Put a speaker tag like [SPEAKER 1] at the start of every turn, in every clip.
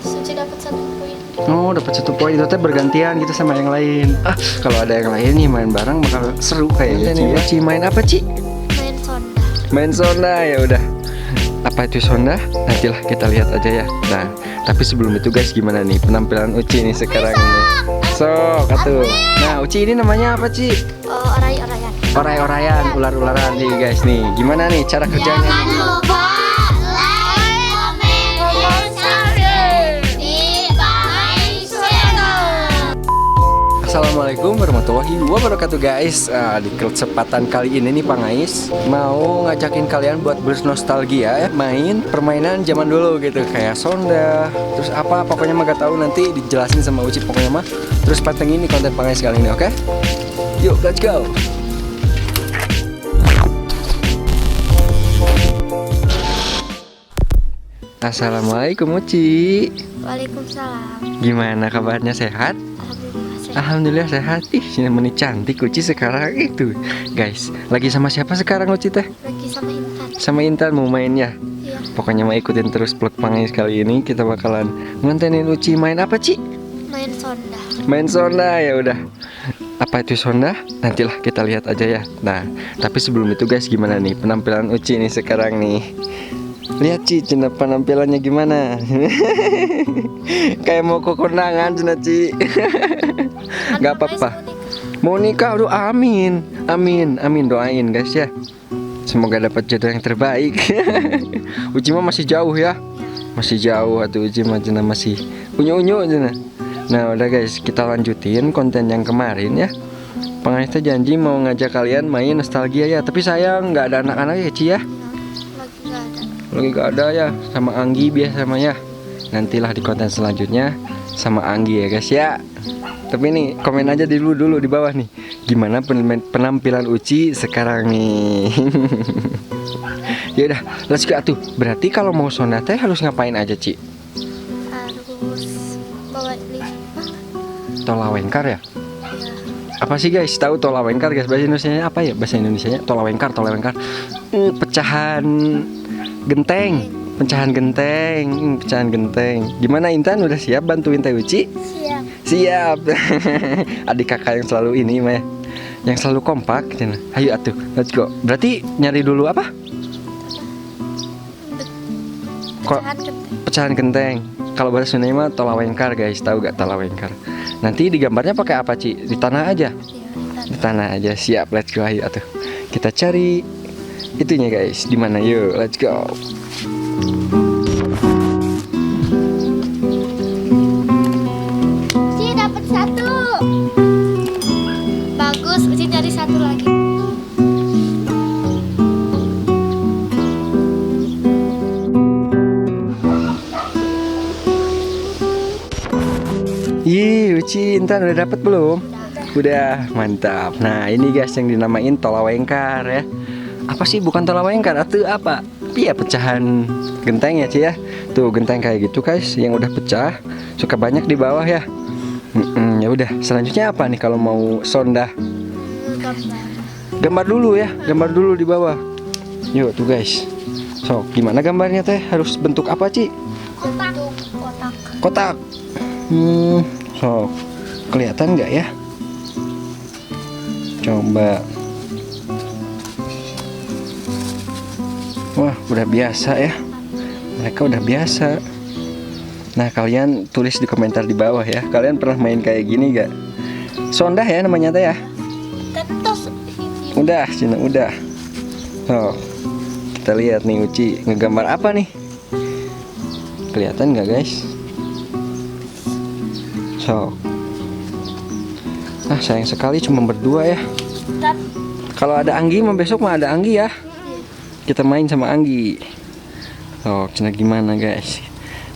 [SPEAKER 1] Suci dapat 1 poin.
[SPEAKER 2] Oh, dapat 1 poin. Itu teh bergantian gitu sama yang lain. Kalau ada yang lain nih main bareng bakal seru kayaknya. Nih Uci main apa, Ci?
[SPEAKER 1] Main sonda.
[SPEAKER 2] Main sonda ya udah. Apa itu sonda? Nantilah kita lihat aja ya. Nah, tapi sebelum itu guys, gimana nih penampilan Uci nih sekarang ini? Sok, atuh. Nah, Uci ini namanya apa, Ci?
[SPEAKER 1] Oray-orayan.
[SPEAKER 2] Oray-orayan, ular-ularan nih guys nih. Gimana nih cara kerjanya?
[SPEAKER 1] Jangan lupa like, comment, share di my channel.
[SPEAKER 2] Assalamualaikum warahmatullahi wabarakatuh guys. Di kesempatan kali ini nih Pangais mau ngajakin kalian buat bernostalgia ya, main permainan zaman dulu gitu kayak sonda, terus apa pokoknya mah gak tahu, nanti dijelasin sama Uci pokoknya mah. Terus pantengin nih konten Pangais kali ini, oke? Yuk, let's go. Assalamualaikum Uci.
[SPEAKER 1] Waalaikumsalam.
[SPEAKER 2] Gimana kabarnya, sehat?
[SPEAKER 1] Alhamdulillah.
[SPEAKER 2] Alhamdulillah sehat. Ih, ini cantik Uci sekarang itu. Guys, lagi sama siapa sekarang Uci teh?
[SPEAKER 1] Lagi sama Intan.
[SPEAKER 2] Sama Intan mau main ya?
[SPEAKER 1] Iya.
[SPEAKER 2] Pokoknya mau ikutin terus vlog Pangais kali ini. Kita bakalan ngontenin Uci main apa, Ci?
[SPEAKER 1] Main sonda.
[SPEAKER 2] Main sonda ya udah. Apa itu sonda? Nantilah kita lihat aja ya. Nah, tapi sebelum itu guys, gimana nih penampilan Uci nih sekarang nih? Lihat Ci, cina penampilannya gimana? Kayak mau ke kondangan cina Ci. Gak apa-apa. Mau nikah, aduh amin. Amin, amin, doain guys ya. Semoga dapat jodoh yang terbaik. Uci mah masih jauh ya. Masih jauh atau Uci mah cina masih unyu-unyu cina. Nah udah guys, kita lanjutin konten yang kemarin ya. Pangais teh janji mau ngajak kalian main nostalgia ya. Tapi sayang nggak ada anak-anak ya Ci ya.
[SPEAKER 1] Lagi gak ada.
[SPEAKER 2] Lagi gak ada ya, sama Anggi biasa sama ya. Nantilah di konten selanjutnya sama Anggi ya guys ya. Tapi nih komen aja dulu di bawah nih, gimana penampilan Uci sekarang nih. Ya udah, let's go atuh. Berarti kalau mau sonda teh harus ngapain aja Ci?
[SPEAKER 1] Harus bawa lima.
[SPEAKER 2] Tolawengkar ya?
[SPEAKER 1] Ya.
[SPEAKER 2] Apa sih guys? Tahu tolawengkar guys? Bahasa Indonesianya apa ya? Bahasa Indonesianya tolawengkar. Pecahan genteng. Pecahan genteng. Gimana Intan udah siap bantuin Teh Uci?
[SPEAKER 1] Siap.
[SPEAKER 2] Siap. Adik kakak yang selalu ini mah, yang selalu kompak. Ayo atuh, let's go. Berarti nyari dulu apa?
[SPEAKER 1] Pecahan genteng.
[SPEAKER 2] Pecahan genteng. Kalau bahasa Sunda mah tolawengkar guys, tahu gak tolawengkar? Nanti digambarnya pakai apa Ci? Di tanah aja.
[SPEAKER 1] Iya,
[SPEAKER 2] Di tanah aja. Siap, let's go. Ayo atuh. Kita cari itunya guys. Di mana? Yuk, let's go.
[SPEAKER 1] Uci dapat 1. Bagus, Uci cari 1 lagi.
[SPEAKER 2] Ih, Uci, Intan udah dapat belum? Udah, mantap. Nah, ini guys yang dinamain tolawengkar ya. Apa sih bukan tolawengkar atau apa? Iya, pecahan genteng ya, Ci ya. Tuh, genteng kayak gitu guys, yang udah pecah, suka banyak di bawah ya. Ya udah, selanjutnya apa nih kalau mau sonda?
[SPEAKER 1] Gambar.
[SPEAKER 2] Gambar dulu ya, gambar dulu di bawah. Yuk tuh guys. So, gimana gambarnya teh? Harus bentuk apa, Ci?
[SPEAKER 1] Bentuk kotak.
[SPEAKER 2] Kotak. So, kelihatan nggak ya? Coba. Wah, udah biasa ya. Mereka udah biasa. Nah, kalian tulis di komentar di bawah ya. Kalian pernah main kayak gini gak? Sonda ya namanya teh ya.
[SPEAKER 1] Tentos.
[SPEAKER 2] Udah, Cina udah. So, kita lihat nih Uci ngegambar apa nih? Kelihatan nggak guys? So, sayang sekali cuma berdua ya. Kalau ada Anggi mah besok mah ada Anggi ya. Kita main sama Anggi. Oh, Cina gimana guys?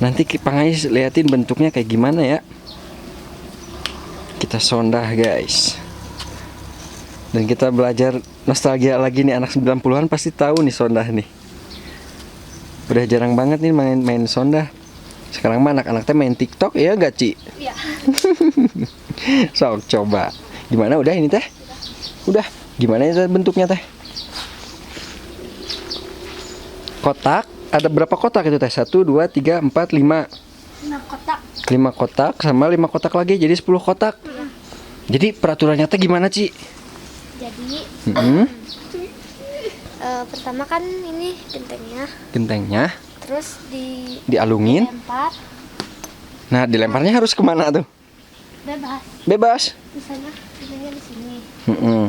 [SPEAKER 2] Nanti Pangais liatin bentuknya kayak gimana ya. Kita sondah guys. Dan kita belajar nostalgia lagi nih, anak 90-an pasti tahu nih sondah nih. Udah jarang banget nih main sondah. Sekarang mah anak-anak teh main TikTok ya gak Ci?
[SPEAKER 1] Iya.
[SPEAKER 2] So, coba. Gimana udah ini teh? Udah. Gimana itu bentuknya teh? Kotak ada berapa kotak itu teh? 1, 2, 3, 4, 5.
[SPEAKER 1] 5 kotak.
[SPEAKER 2] 5 kotak sama 5 kotak lagi jadi 10 kotak.
[SPEAKER 1] Iya.
[SPEAKER 2] Jadi peraturannya teh gimana, Ci?
[SPEAKER 1] Jadi
[SPEAKER 2] Mm-mm.
[SPEAKER 1] pertama kan ini gentengnya,
[SPEAKER 2] Gentengnya
[SPEAKER 1] terus
[SPEAKER 2] dialungin.
[SPEAKER 1] dilempar
[SPEAKER 2] Nah, dilemparnya harus kemana tuh?
[SPEAKER 1] bebas.
[SPEAKER 2] Bebas.
[SPEAKER 1] Misalnya gentengnya di sini.
[SPEAKER 2] Mm-mm.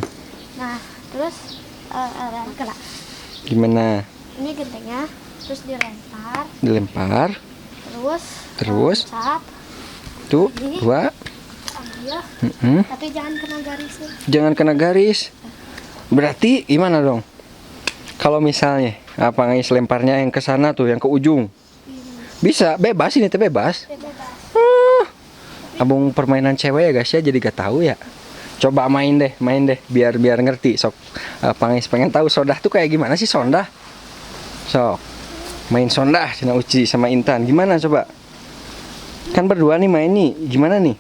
[SPEAKER 1] Nah, terus gerak.
[SPEAKER 2] Gimana?
[SPEAKER 1] Ini gentengnya, terus dilempar,
[SPEAKER 2] Dilempar. Terus?
[SPEAKER 1] loncat,
[SPEAKER 2] Tuh, 2.
[SPEAKER 1] ambil,
[SPEAKER 2] Mm-mm.
[SPEAKER 1] tapi jangan kena garisnya.
[SPEAKER 2] Jangan kena garis. Berarti gimana dong? Kalau misalnya apa guys lemparnya yang ke sana tuh, yang ke ujung. Bisa, bebas ini teh bebas.
[SPEAKER 1] Bebas.
[SPEAKER 2] Abung permainan cewek ya guys ya, jadi gak tahu ya. Coba main deh, biar ngerti. Sok, Pangis pengen tahu sondah tuh kayak gimana sih sondah? Sok, main sondah cina Uci sama Intan. Gimana coba? Kan berdua nih main nih, gimana nih?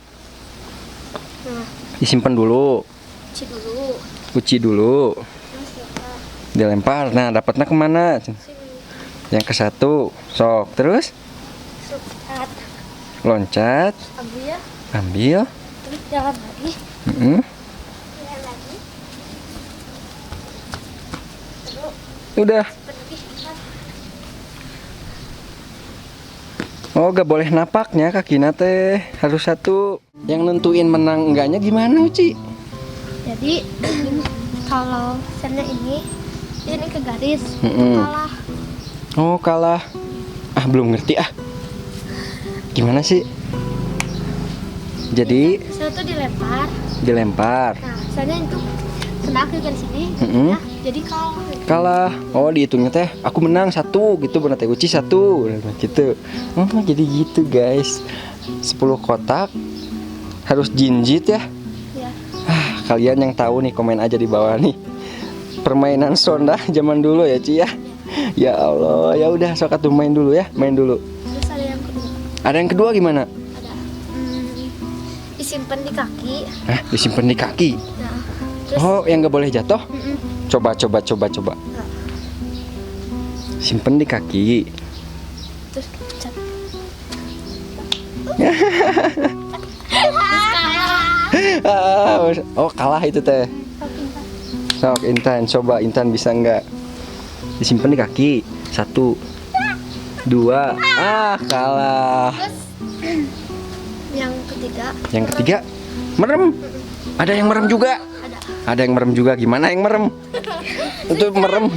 [SPEAKER 1] Nah,
[SPEAKER 2] Disimpan dulu,
[SPEAKER 1] cuci dulu.
[SPEAKER 2] Uci dulu,
[SPEAKER 1] Terus lempar
[SPEAKER 2] dilempar. Nah, dapatnya kemana?
[SPEAKER 1] sini.
[SPEAKER 2] Yang ke satu, sok. Terus
[SPEAKER 1] Loncat,
[SPEAKER 2] loncat,
[SPEAKER 1] ambil,
[SPEAKER 2] ambil.
[SPEAKER 1] terus jalan lagi.
[SPEAKER 2] Mm-mm.
[SPEAKER 1] Jalan lagi. Terus
[SPEAKER 2] Udah.
[SPEAKER 1] pergi.
[SPEAKER 2] Oh, gak boleh napaknya kaki teh harus satu. Yang nentuin menang enggaknya gimana, Uci?
[SPEAKER 1] Jadi kalau sana ini ke garis,
[SPEAKER 2] Mm-mm.
[SPEAKER 1] kalah.
[SPEAKER 2] Oh, kalah. Ah, belum ngerti ah. Gimana sih? Jadi
[SPEAKER 1] Sana tuh dilempar.
[SPEAKER 2] dilempar.
[SPEAKER 1] Nah, sana itu kena ke garis ini.
[SPEAKER 2] Mm-mm.
[SPEAKER 1] Nah, jadi kalah.
[SPEAKER 2] Kalah. Oh, dihitungnya teh aku menang 1 gitu, bener teh Uci 1 gitu. Oh, jadi gitu guys. 10 kotak harus jinjit ya.
[SPEAKER 1] Ya.
[SPEAKER 2] Ah, kalian yang tahu nih komen aja di bawah nih. Permainan sonda zaman dulu ya, Ci ya. Ya Allah, ya udah sok atuh main dulu ya, main dulu.
[SPEAKER 1] Terus ada yang kedua.
[SPEAKER 2] Ada yang kedua gimana?
[SPEAKER 1] Ada disimpan di kaki.
[SPEAKER 2] Hah, disimpan di kaki.
[SPEAKER 1] Nah, terus
[SPEAKER 2] Oh, yang nggak boleh jatuh?
[SPEAKER 1] mm-mm.
[SPEAKER 2] Coba.
[SPEAKER 1] Nah,
[SPEAKER 2] Simpen di kaki.
[SPEAKER 1] terus cat. Terus kalah.
[SPEAKER 2] Oh, kalah itu teh. Sok Intan, coba Intan bisa nggak? Disimpan di kaki. 1, 2. Ah, kalah.
[SPEAKER 1] Terus yang ketiga.
[SPEAKER 2] Yang ketiga, merem. Ada yang merem juga.
[SPEAKER 1] Ada.
[SPEAKER 2] Ada yang merem juga. Gimana yang merem? Itu merem.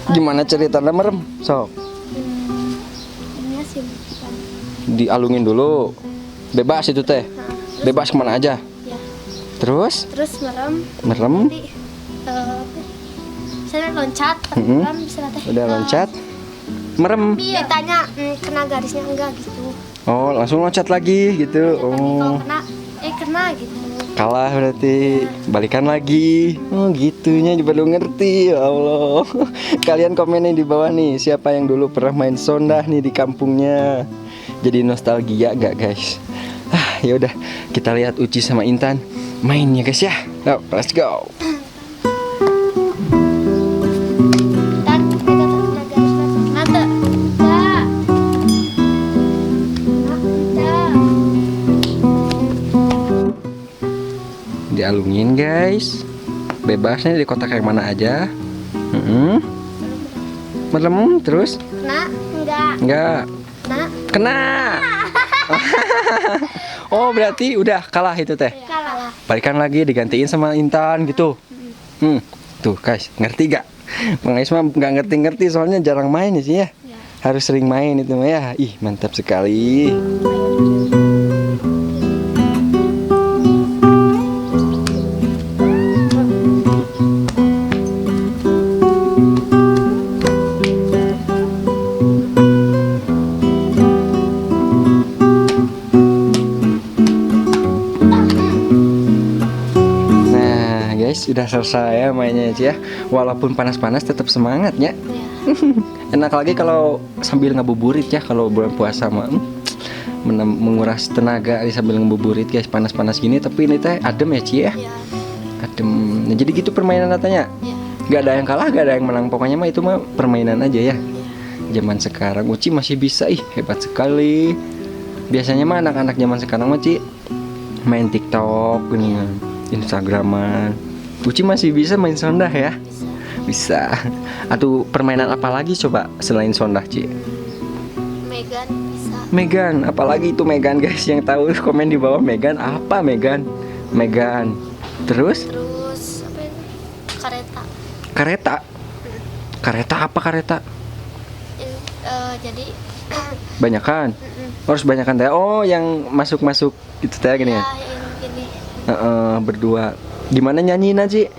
[SPEAKER 2] Gimana ceritanya merem? Sok,
[SPEAKER 1] Ini simpan.
[SPEAKER 2] dialungin dulu. Bebas itu teh.
[SPEAKER 1] Nah, terus,
[SPEAKER 2] Bebas kemana aja.
[SPEAKER 1] ya.
[SPEAKER 2] Terus
[SPEAKER 1] Terus merem.
[SPEAKER 2] merem.
[SPEAKER 1] Nanti saya loncat.
[SPEAKER 2] Mm-mm.
[SPEAKER 1] Merem bisa teh.
[SPEAKER 2] Udah loncat. Merem.
[SPEAKER 1] Ditanya kena garisnya enggak gitu.
[SPEAKER 2] Oh, langsung loncat lagi gitu.
[SPEAKER 1] Lanjut lagi, kalau
[SPEAKER 2] Oh,
[SPEAKER 1] kena gitu.
[SPEAKER 2] kalah berarti. Balikan lagi. Oh, gitunya baru ngerti. Ya Allah. Kalian komenin di bawah nih, siapa yang dulu pernah main sondah nih di kampungnya. Jadi nostalgia gak, guys? Ah, ya udah, kita lihat Uci sama Intan mainnya, guys ya. Yuk, let's go.
[SPEAKER 1] Dan kita kena garis nada. Enggak. Enggak.
[SPEAKER 2] Dialungin, guys. Bebasnya di kotak yang mana aja. Merem terus?
[SPEAKER 1] Kena? Enggak.
[SPEAKER 2] Enggak.
[SPEAKER 1] Kena?
[SPEAKER 2] Kena. Oh, berarti udah kalah itu teh.
[SPEAKER 1] Kalah.
[SPEAKER 2] Balikan lagi digantiin sama Intan gitu. Tuh guys, ngerti gak? Bang Ais mah nggak ngerti soalnya jarang main sih ya.
[SPEAKER 1] Ya.
[SPEAKER 2] Harus sering main itu mah ya. Ih, mantap sekali. Nah, guys, sudah selesai ya mainnya ya. Walaupun panas-panas tetap semangat ya.
[SPEAKER 1] Ya.
[SPEAKER 2] Enak lagi kalau sambil ngabuburit ya, kalau bulan puasa mah menguras tenaga sambil ngabuburit guys, panas-panas gini tapi ini teh adem ya Ci ya.
[SPEAKER 1] Ya.
[SPEAKER 2] Adem. Nah, jadi gitu permainan katanya.
[SPEAKER 1] Ya.
[SPEAKER 2] Gak ada yang kalah, gak ada yang menang, pokoknya mah itu mah permainan aja ya. zaman sekarang. Uci masih bisa, ih hebat sekali. Biasanya mah anak-anak zaman sekarang mah Ci main TikTok, ini Instagraman. Uci masih bisa main sondah ya? Bisa. Atau permainan apa lagi coba selain sondah Ci?
[SPEAKER 1] Megan bisa.
[SPEAKER 2] Megan, apalagi itu Megan guys, yang tahu komen di bawah. Megan apa Megan? Megan. Terus?
[SPEAKER 1] Terus apa ini? Kareta.
[SPEAKER 2] Kareta. Kareta apa kareta?
[SPEAKER 1] Jadi
[SPEAKER 2] Banyakan. Harus banyakan teh. Oh, yang masuk-masuk gitu teh gini ya.
[SPEAKER 1] ya ini
[SPEAKER 2] Berdua. Gimana nyanyi Ci?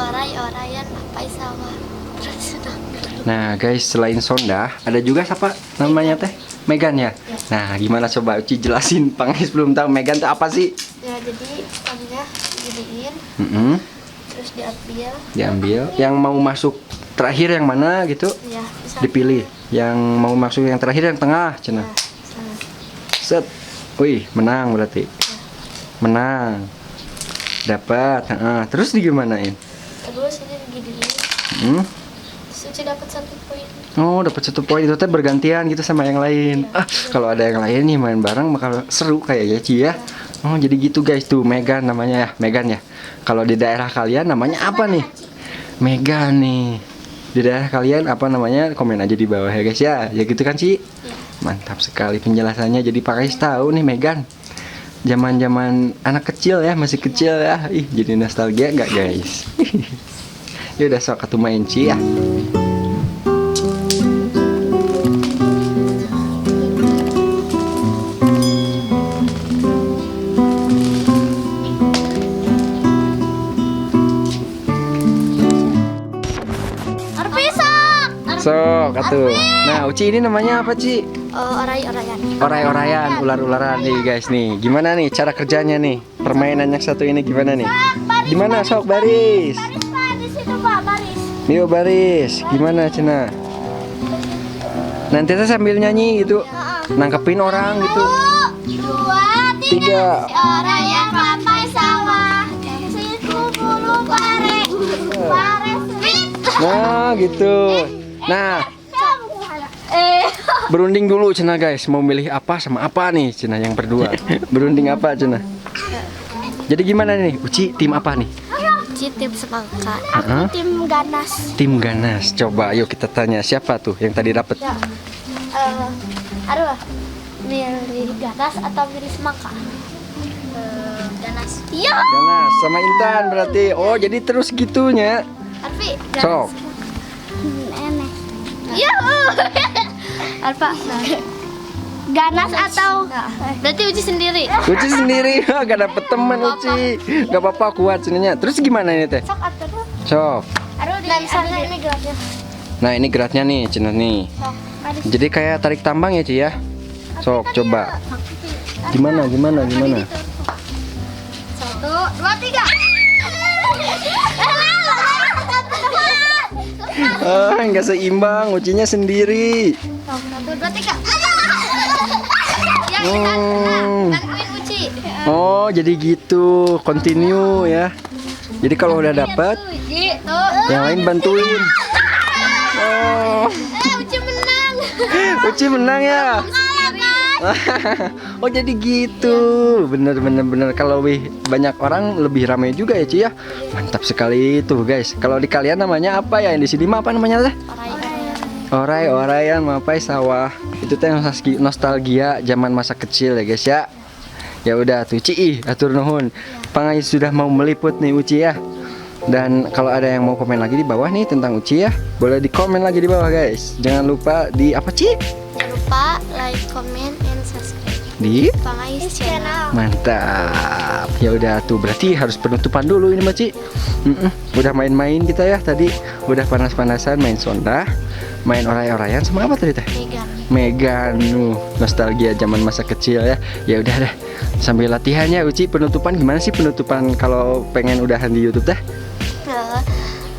[SPEAKER 1] oray-orayan apa sawah. Terus
[SPEAKER 2] Nah guys, selain sondah ada juga siapa namanya teh? Megan ya? Nah gimana coba Uci jelasin, Pangis belum tahu Megan itu apa sih?
[SPEAKER 1] ya jadi tangnya diginiin terus
[SPEAKER 2] Diambil. Yang mau masuk terakhir yang mana gitu?
[SPEAKER 1] ya bisa
[SPEAKER 2] Dipilih. Yang mau masuk yang terakhir yang tengah cenah.
[SPEAKER 1] sana.
[SPEAKER 2] Set. Wih, menang berarti. Menang. Dapat. Terus digimanain?
[SPEAKER 1] Terus ini diginiin Suci dapat 1 poin.
[SPEAKER 2] Oh, dapat 1 poin. Itu teh bergantian gitu sama yang lain. Kalau ada yang lain nih main bareng bakal seru kayaknya Ci ya. Oh, jadi gitu guys tuh Megan namanya ya, Megan ya. Kalau di daerah kalian namanya apa nih? Megan nih. Di daerah kalian apa namanya? Komen aja di bawah ya guys ya. Ya gitu kan Ci? Mantap sekali penjelasannya. Jadi Pangis tahu nih Megan. Zaman-zaman anak kecil ya, masih kecil ya. Ih, jadi nostalgia nggak guys? Ya udah sok atuh main Ci ya. Sok atuh. Nah, Uci ini namanya apa Ci?
[SPEAKER 1] Oray-orayan.
[SPEAKER 2] Oray-orayan, ular-ularan nih guys nih. Gimana nih cara kerjanya nih? Permainan yang satu ini gimana nih? Gimana sok baris?
[SPEAKER 1] Baris itu Pak, baris.
[SPEAKER 2] Yuk baris. Gimana Cina? Nanti saya sambil nyanyi gitu. Nangkepin orang gitu.
[SPEAKER 1] 2,
[SPEAKER 2] 3.
[SPEAKER 1] Orayan papai sawah. Situ bulu pare. Pare
[SPEAKER 2] Nah, gitu. Nah, berunding dulu Cina guys. Mau milih apa sama apa nih Cina yang berdua? Berunding apa Cina? Jadi gimana nih? Uci tim apa nih?
[SPEAKER 1] Uci tim semangka. Aku tim ganas.
[SPEAKER 2] Tim ganas. Coba yuk kita tanya siapa tuh yang tadi dapet?
[SPEAKER 1] Aduh, milih ganas atau milih semangka? Ganas. Iya.
[SPEAKER 2] Ganas sama Intan berarti. Oh, jadi terus gitunya.
[SPEAKER 1] Arfi,
[SPEAKER 2] Sok.
[SPEAKER 1] Enes. Iya. Alfa. Ganas atau berarti Uci sendiri.
[SPEAKER 2] Uci sendiri. Gak dapet teman Uci. Gak apa-apa kuat sebenarnya. Terus gimana ini teh?
[SPEAKER 1] Sok atau
[SPEAKER 2] Sok.
[SPEAKER 1] aduh misalnya ini geraknya.
[SPEAKER 2] Nah, ini geraknya nih Cina nih.
[SPEAKER 1] Sok.
[SPEAKER 2] Jadi kayak tarik tambang ya Ci ya. Sok coba. Gimana?
[SPEAKER 1] 1, 2, 3.
[SPEAKER 2] Nggak seimbang, Ucinya sendiri.
[SPEAKER 1] 1, 2, 3. Yang bantuin Uci.
[SPEAKER 2] Oh, jadi gitu, continue ya. Jadi kalau udah dapet, yang lain bantuin. Oh,
[SPEAKER 1] Uci menang.
[SPEAKER 2] Uci menang ya. Oh, jadi gitu. Bener. Kalau banyak orang lebih ramai juga ya Ci ya. Mantap sekali itu guys. Kalau di kalian namanya apa ya? Yang di sini mah apa namanya teh? Oray-orayan mapai sawah. Itu teh nostalgia zaman masa kecil ya guys ya. Ya udah tuh Ci, atur nuhun. Pangis sudah mau meliput nih Uci ya. Dan kalau ada yang mau komen lagi di bawah nih tentang Uci ya, boleh di komen lagi di bawah guys. Jangan lupa di apa Ci?
[SPEAKER 1] Jangan lupa like, comment, and subscribe
[SPEAKER 2] Di
[SPEAKER 1] Pangis channel.
[SPEAKER 2] Mantap. Ya udah tuh berarti harus penutupan dulu ini Mbak Ci. Udah main-main kita ya tadi. Udah panas-panasan main sonda, main oray-orayan sama apa tadi teh? Megan. Nostalgia zaman masa kecil ya. Ya udah deh. Sambil latihannya Uci penutupan gimana sih penutupan kalau pengen udahan di YouTube teh?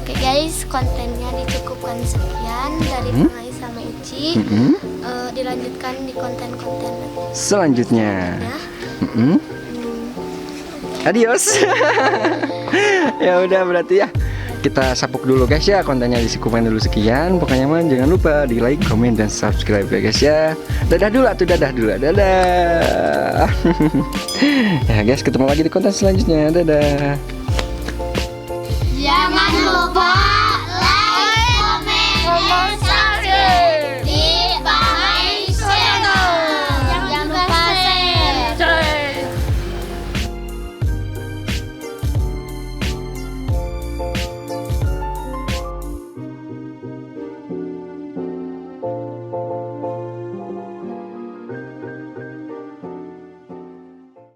[SPEAKER 1] Oke guys, kontennya dicukupkan sekian dari Pangis sama Uci. Dilanjutkan di konten-konten
[SPEAKER 2] selanjutnya.
[SPEAKER 1] ya.
[SPEAKER 2] Adios. Ya udah berarti ya. kita sapuk dulu guys ya, kontennya di Sikuman dulu sekian. Pokoknya man jangan lupa di like, comment, dan subscribe ya guys ya. Dadah dulu atuh, dadah dulu, dadah. Ya guys, ketemu lagi di konten selanjutnya, dadah.